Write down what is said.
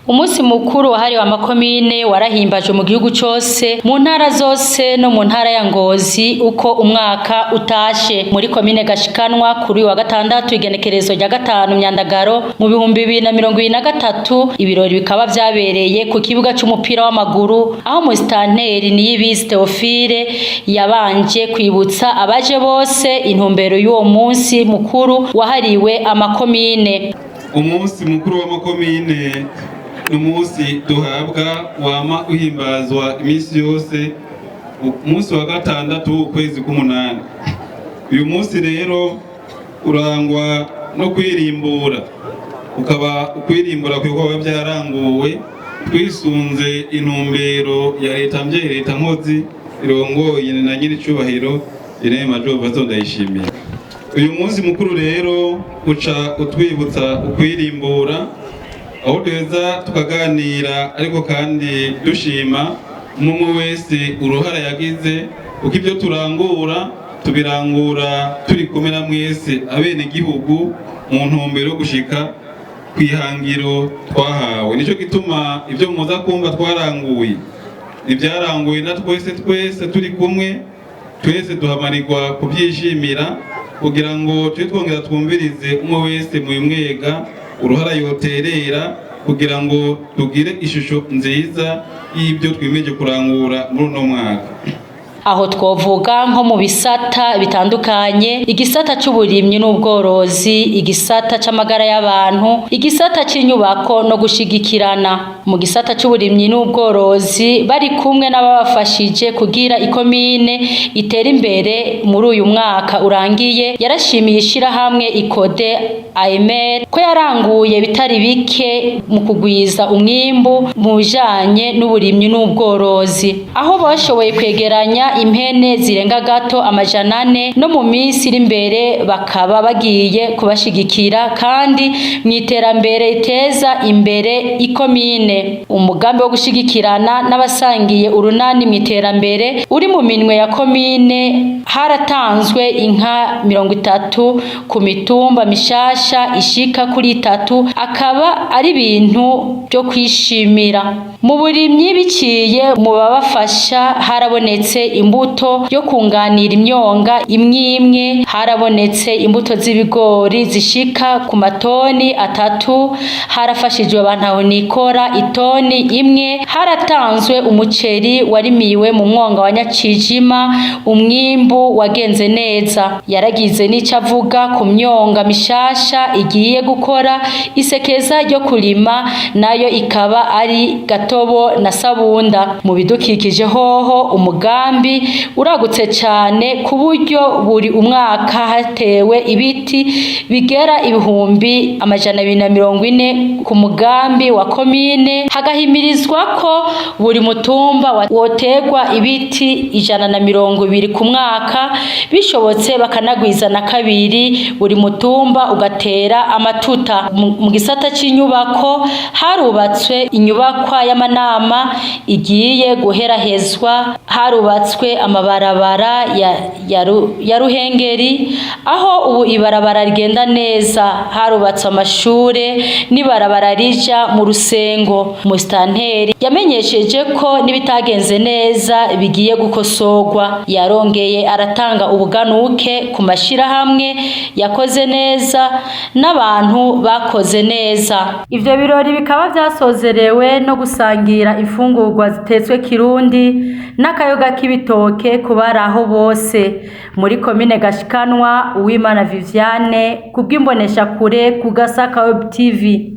Umunsi mukuru wahariwe amakomine warahimbaje mu gihugu cose, mu ntara zose no mu ntara ya Ngozi uko umwaka utashe. Muri komine Gashikanwa kuri wa gatandatu igenekerezo rya 5 Myandagaro mu 2023 ibirori bikaba vyabereye ku kibuga c'umupira w'amaguru aho musitanteri Niyibizi Theophile yabanje kwibutsa abaje bose intumbero y'uwo munsi mukuru wahariwe amakomine. Umunsi mukuru w'amakomine n'umunsi duhabwa wama uhimbazwa iminsi yose umunsi wa gatandatu ukwezi k'umunani. Uyu munsi rero urangwa no kwirimbura, ukaba ukwirimbura kw'ibikorwa vyaranguwe twisunze intumbero ya leta mvyeyi leta nkozi irongoye na nyir'icubahiro Irene Major Ndayishimiye. Uyu munsi mukuru rero uca utwibutsa ukwirimbura aho duheza tukaganira ariko kandi dushima umwe wese uruhara yagize uko ibyo turangura tubirangura turi kumwe na mwese abene gihugu mu ntumbero yo gushika kwihangiro twahawe. Nico gituma ibyo muza kumva twaranguye ibyaranguye na twese turi kumwe, twese duhamarirwa kubyishimira kugira ngo twongera twumvirize umwe wese mu mwega uruhara yoterera kugira ngo tugire ishusho nziza y'ibyo twimeje kurangura muri uno mwaka. Aho twovuga nko mu bisata bitandukanye, igisata c'uburimyi n'ubworozi, igisata c'amagara y'abantu, igisata c'inyubako no gushigikirana. Mu gisata c'uburimyi n'ubworozi bari kumwe n'ababafashije kugira ikomine itera imbere muri uyu mwaka urangiye, yarashimiye ishirahamwe Ikode AMR ko yaranguye bitari bike mu kugwiza umwimbu mu bijanye n'uburimyi n'ubworozi, aho bashoboye kwegeranya impene zirenga gato 400 no mu minsi iri imbere bakaba bagiye kubashigikira kandi mwiterambere iteza imbere ikomine. Umugambi wo gushigikirana n'abasangiye urunani mwiterambere uri mu minwe ya komine, haratanzwe inka 30 ku mitumba mishasha ishika kuri 3, akaba ari ibintu byo kwishimira. Mu burimyi biciye mu babafasha harabonetse imbuto yo kunganira imyonga imwe, harabonetse imbuto z'ibigori zishika ku matoni 3, harafashijwe abantu nikora itoni imwe, haratanzwe umuceri warimiwe mu mwonga wa Nyacijima, umwimbu wagenze neza. Yaragize n'ico avuga ku myonga mishasha igiye gukora isekeza ryo kurima, nayo ikaba ari Gatobo na Sabunda. Mu bidukikije hoho umugambi uragutse cyane ku buryo buri umwaka hatewe ibiti bigera 240 ku mugambi wa komine, hagahimirizwa ko buri mutumba wotegwa ibiti 120 ku mwaka, bishobotse bakanagwiza na kabiri buri mutumba ugatera amatuta. Mu gisata c'inyubako harubatswe inyubakwa y'amanama igiye guherahezwa, harubatswe amabarabara ya Ruhengeri aho ubu ibarabara rigenda neza, harubatswe amashure n'ibarabara rija mu Rusengo. Musitanteri yamenyesheje ko nibitagenze neza bigiye gukosorwa. Yarongeye aratanga ubuganuke ku mashirahamwe yakoze neza n'abantu bakoze neza. Ivyo birori bikaba vyasozerewe no gusangira ifungurwa zitetswe kirundi n'akayoga k'ibitoke kubaraho bose. Muri komine Gashikanwa, Uwimana Viviane kubw'imbonesha kure ku Gasaka Web TV.